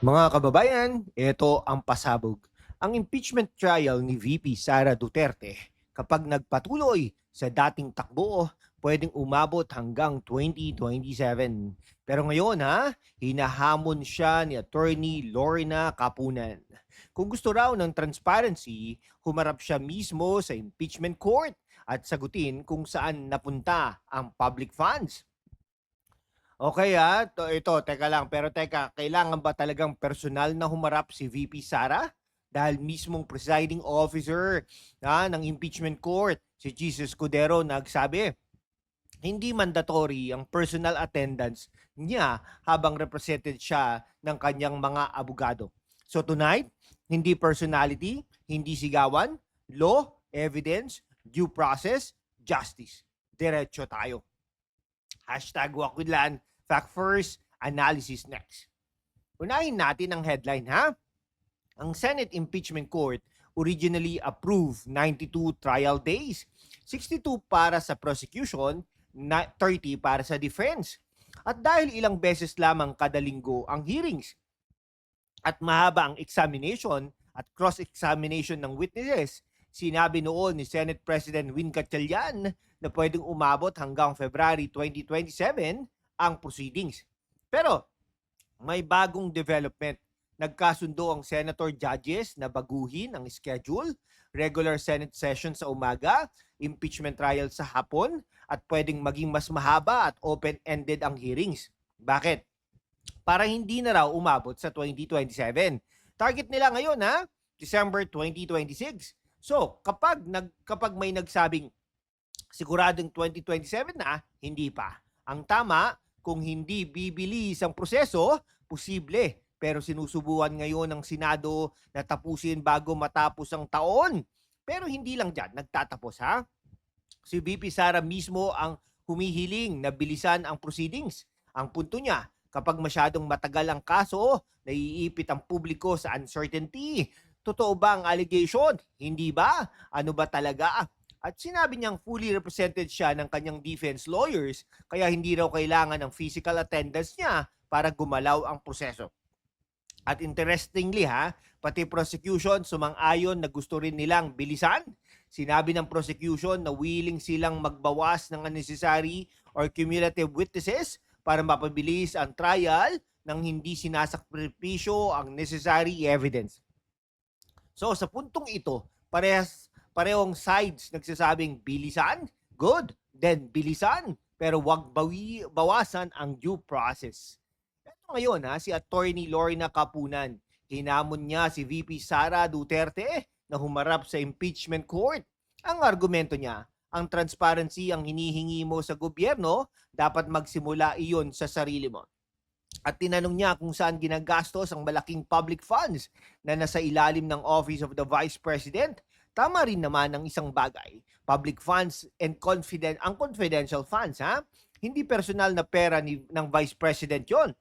Mga kababayan, ito ang pasabog. Ang impeachment trial ni VP Sara Duterte kapag nagpatuloy sa dating takbo, pwedeng umabot hanggang 2027. Pero ngayon hinahamon siya ni Attorney Lorna Capunan. Kung gusto raw ng transparency, humarap siya mismo sa impeachment court at sagutin kung saan napunta ang public funds. Okay, ito teka lang, pero teka, kailangan ba talagang personal na humarap si VP Sara? Dahil mismong presiding officer ng impeachment court, si Jesus Cudero, nagsabi, hindi mandatory ang personal attendance niya habang represented siya ng kanyang mga abogado. So tonight, hindi personality, hindi sigawan, law, evidence, due process, justice. Diretso tayo. #Wakwidlan, fact first, analysis next. Unahin natin ang headline Ang Senate Impeachment Court originally approved 92 trial days, 62 para sa prosecution, 30 para sa defense. At dahil ilang beses lamang kada linggo ang hearings at mahaba ang examination at cross-examination ng witnesses, sinabi noon ni Senate President Win Gatchalian na pwedeng umabot hanggang February 2027 ang proceedings. Pero may bagong development. Nagkasundo ang senator judges na baguhin ang schedule, regular Senate session sa umaga, impeachment trial sa hapon, at pwedeng maging mas mahaba at open-ended ang hearings. Bakit? Para hindi na raw umabot sa 2027. Target nila ngayon December 2026. So, kapag may nagsabing siguradong 2027 na, hindi pa. Ang tama, kung hindi bibilis ang proseso, posible. Pero sinusubukan ngayon ng Senado na tapusin bago matapos ang taon. Pero hindi lang dyan, nagtatapos Si VP Sara mismo ang humihiling na bilisan ang proceedings. Ang punto niya, kapag masyadong matagal ang kaso, naiipit ang publiko sa uncertainty. Totoo ba ang allegation? Hindi ba? Ano ba talaga? At sinabi niyang fully represented siya ng kanyang defense lawyers, kaya hindi raw kailangan ng physical attendance niya para gumalaw ang proseso. At interestingly pati prosecution sumang-ayon na gusto rin nilang bilisan. Sinabi ng prosecution na willing silang magbawas ng unnecessary or cumulative witnesses para mapabilis ang trial nang hindi sinasakripisyo ang necessary evidence. So sa puntong ito, parehong sides nagsasabing bilisan, good, then bilisan, pero wag bawasan ang due process. Ito ngayon si Attorney Lorna Capunan. Hinamon niya si VP Sara Duterte na humarap sa impeachment court. Ang argumento niya, ang transparency ang hinihingi mo sa gobyerno, dapat magsimula iyon sa sarili mo. At tinanong niya kung saan ginagastos ang malaking public funds na nasa ilalim ng Office of the Vice President. Tama rin naman ang isang bagay. Public funds and confidential funds Hindi personal na pera ng Vice President yon.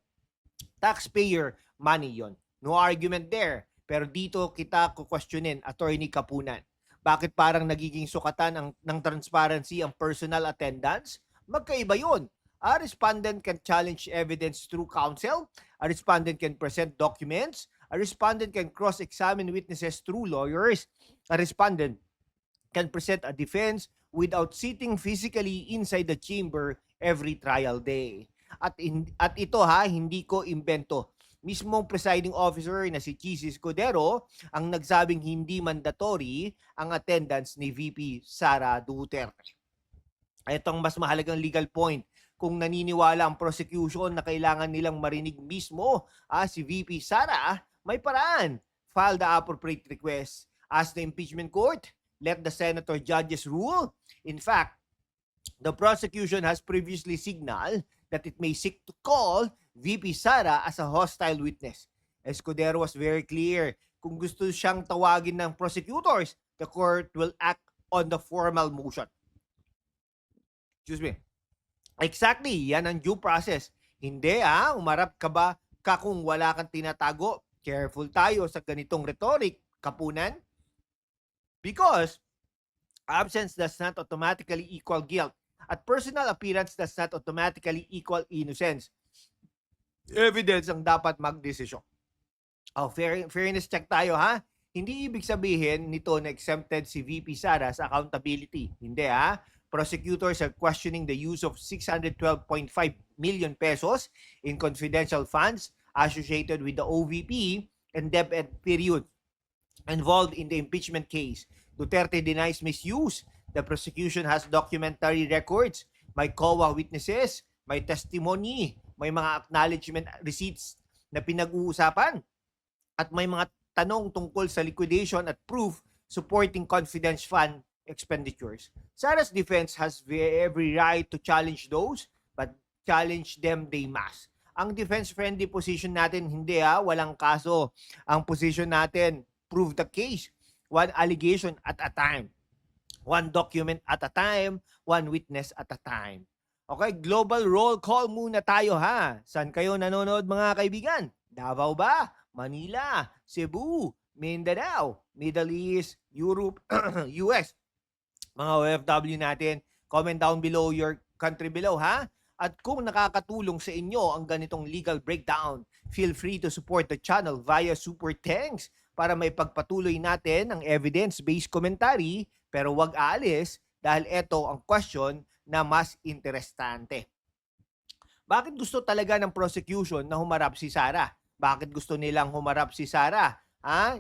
Taxpayer money yon. No argument there. Pero dito kita kukwestiyonin, Attorney Capunan. Bakit parang nagiging sukatan ng transparency ang personal attendance? Magkaiba yun. A respondent can challenge evidence through counsel. A respondent can present documents. A respondent can cross-examine witnesses through lawyers. A respondent can present a defense without sitting physically inside the chamber every trial day. At ito hindi ko imbento. Mismong presiding officer na si Jesus Cudero ang nagsabing hindi mandatory ang attendance ni VP Sara Duterte. Ito ang mas mahalagang legal point. Kung naniniwala ang prosecution na kailangan nilang marinig mismo si VP Sara, may paraan. File the appropriate request. Ask the impeachment court. Let the senator judges rule. In fact, the prosecution has previously signaled that it may seek to call VP Sara as a hostile witness. Escudero was very clear. Kung gusto siyang tawagin ng prosecutors, the court will act on the formal motion. Excuse me. Exactly, yan ang due process. Hindi umarap ka kung wala kang tinatago. Careful tayo sa ganitong rhetoric, Kapunan. Because absence does not automatically equal guilt. At personal appearance does not automatically equal innocence. Evidence ang dapat magdesisyon. Oh, fairness check tayo ha. Hindi ibig sabihin nito na exempted si VP Sara sa accountability. Hindi ha. Prosecutors are questioning the use of 612.5 million pesos in confidential funds associated with the OVP and DepEd period involved in the impeachment case. Duterte denies misuse. The prosecution has documentary records. May COA witnesses, may testimony, may mga acknowledgement receipts na pinag-uusapan at may mga tanong tungkol sa liquidation at proof supporting confidence fund expenditures. Sara's defense has every right to challenge those, but challenge them they must. Ang defense-friendly position natin, hindi walang kaso. Ang position natin, prove the case. One allegation at a time. One document at a time. One witness at a time. Okay, global roll call muna tayo ha. Saan kayo nanonood mga kaibigan? Davao ba? Manila, Cebu, Mindanao, Middle East, Europe, US. Mga OFW natin, comment down below your country below ha. At kung nakakatulong sa inyo ang ganitong legal breakdown, feel free to support the channel via Super Thanks para may pagpatuloy natin ang evidence-based commentary, pero wag aalis dahil ito ang question na mas interesante. Bakit gusto talaga ng prosecution na humarap si Sara? Bakit gusto nilang humarap si Sara?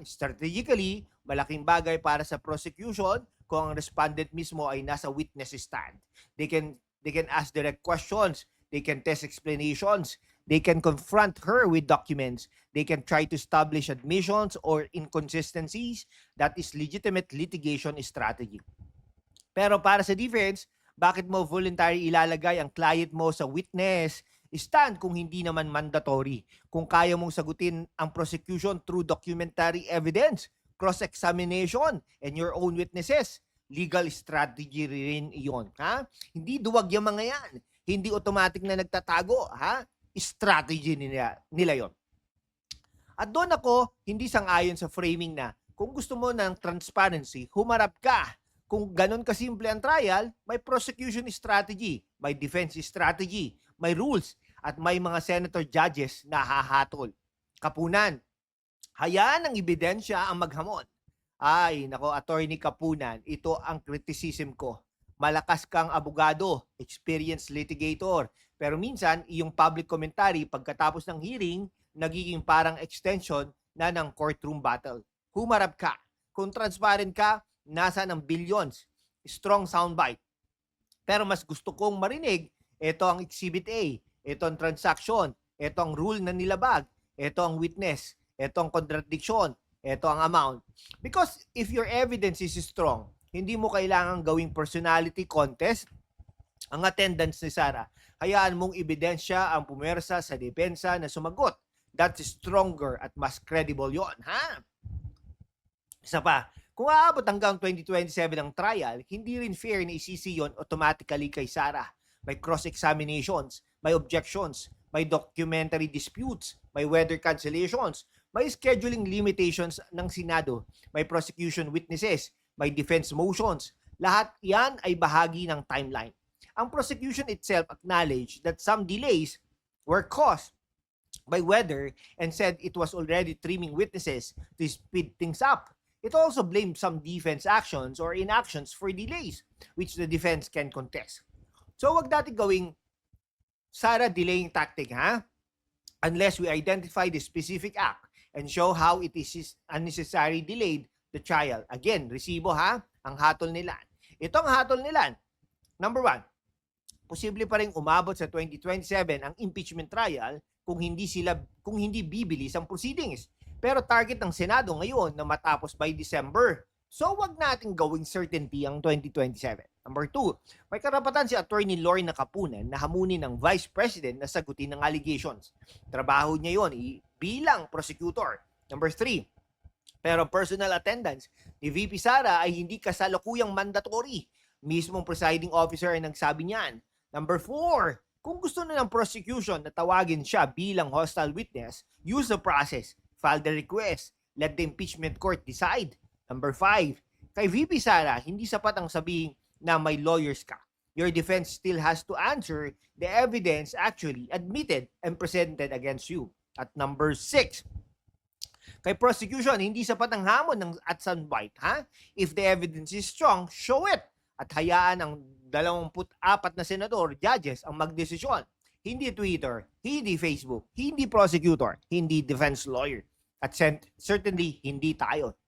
Strategically, malaking bagay para sa prosecution kung ang respondent mismo ay nasa witness stand. They can ask direct questions, they can test explanations, they can confront her with documents, they can try to establish admissions or inconsistencies. That is legitimate litigation strategy. Pero para sa defense, bakit mo voluntary ilalagay ang client mo sa witness stand kung hindi naman mandatory? Kung kaya mong sagutin ang prosecution through documentary evidence, cross-examination, and your own witnesses, legal strategy rin iyon. Ha? Hindi duwag yung mga yan. Hindi automatic na nagtatago. Ha? Strategy nila yon. At doon ako hindi sang-ayon sa framing na kung gusto mo ng transparency, humarap ka. Kung ganun kasimple ang trial, may prosecution strategy, may defense strategy, may rules, at may mga senator judges na hahatol. Kapunan, hayaan ang ebidensya ang maghamon. Ay, nako, Attorney Kapunan, ito ang criticism ko. Malakas kang abogado, experienced litigator, pero minsan, iyong public commentary pagkatapos ng hearing, nagiging parang extension na ng courtroom battle. Humarap ka. Kung transparent ka, nasa ng billions. Strong soundbite. Pero mas gusto kong marinig, ito ang Exhibit A, ito ang transaction, ito ang rule na nilabag, ito ang witness, ito ang contradiction, ito ang amount. Because if your evidence is strong, hindi mo kailangan gawing personality contest ang attendance ni Sara. Hayaan mong ebidensya ang pumersa sa depensa na sumagot. That's stronger at mas credible yon, ha? Isa pa, kung aabot hanggang 2027 ang trial, hindi rin fair na isisi yon automatically kay Sara. May cross-examinations, may objections, may documentary disputes, may weather cancellations, may scheduling limitations ng Senado, may prosecution witnesses, may defense motions. Lahat yan ay bahagi ng timeline. Ang prosecution itself acknowledged that some delays were caused by weather and said it was already trimming witnesses to speed things up. It also blamed some defense actions or inactions for delays, which the defense can contest. So wag natin gawing Sara delaying tactic, ha? Unless we identify the specific act and show how it is unnecessarily delayed the trial. Again, resibo ha? Ang hatol nila. Ito ang hatol nila. Number 1, posible pa rin umabot sa 2027 ang impeachment trial kung hindi bibilis ang proceedings. Pero target ng Senado ngayon na matapos by December. So wag natin gawing certainty ang 2027. Number 2, may karapatan si Attorney Lorna Kapunan na hamunin ng Vice President na sagutin ng allegations. Trabaho niya yon bilang prosecutor. Number 3, pero personal attendance ni VP Sara ay hindi kasalukuyang mandatory. Mismong presiding officer ay nagsabi niyan. Number 4, kung gusto na ng prosecution na tawagin siya bilang hostile witness, use the process, file the request, let the impeachment court decide. Number 5, kay VP Sara, hindi sapat ang sabihin na may lawyers ka. Your defense still has to answer the evidence actually admitted and presented against you. At number 6, Kay prosecution, hindi sapat ang hamon at soundbite, ha? If the evidence is strong, show it. At hayaan ang 24 na senador, judges, ang magdesisyon. Hindi Twitter, hindi Facebook, hindi prosecutor, hindi defense lawyer. At certainly, hindi tayo.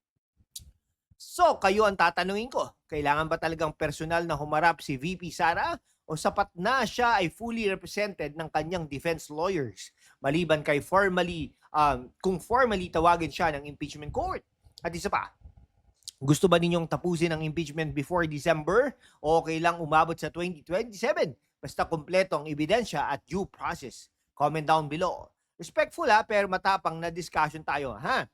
So, kayo ang tatanungin ko, kailangan ba talagang personal na humarap si VP Sara o sapat na siya ay fully represented ng kanyang defense lawyers maliban kay kung formally tawagin siya ng impeachment court? At isa pa, gusto ba ninyong tapusin ang impeachment before December o okay lang umabot sa 2027? Basta kumpleto ang ebidensya at due process. Comment down below. Respectful pero matapang na discussion tayo, ha?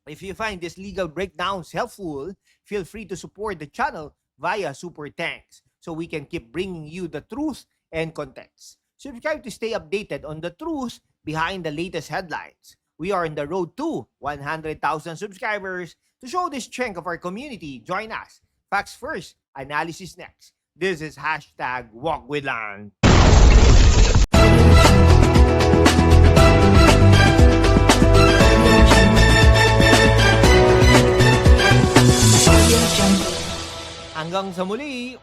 If you find this legal breakdowns helpful, feel free to support the channel via Super Thanks so we can keep bringing you the truth and context. Subscribe to stay updated on the truth behind the latest headlines. We are on the road to 100,000 subscribers. To show the strength of our community, join us. Facts first, analysis next. This is #WalkWithLan. Hanggang sa muli,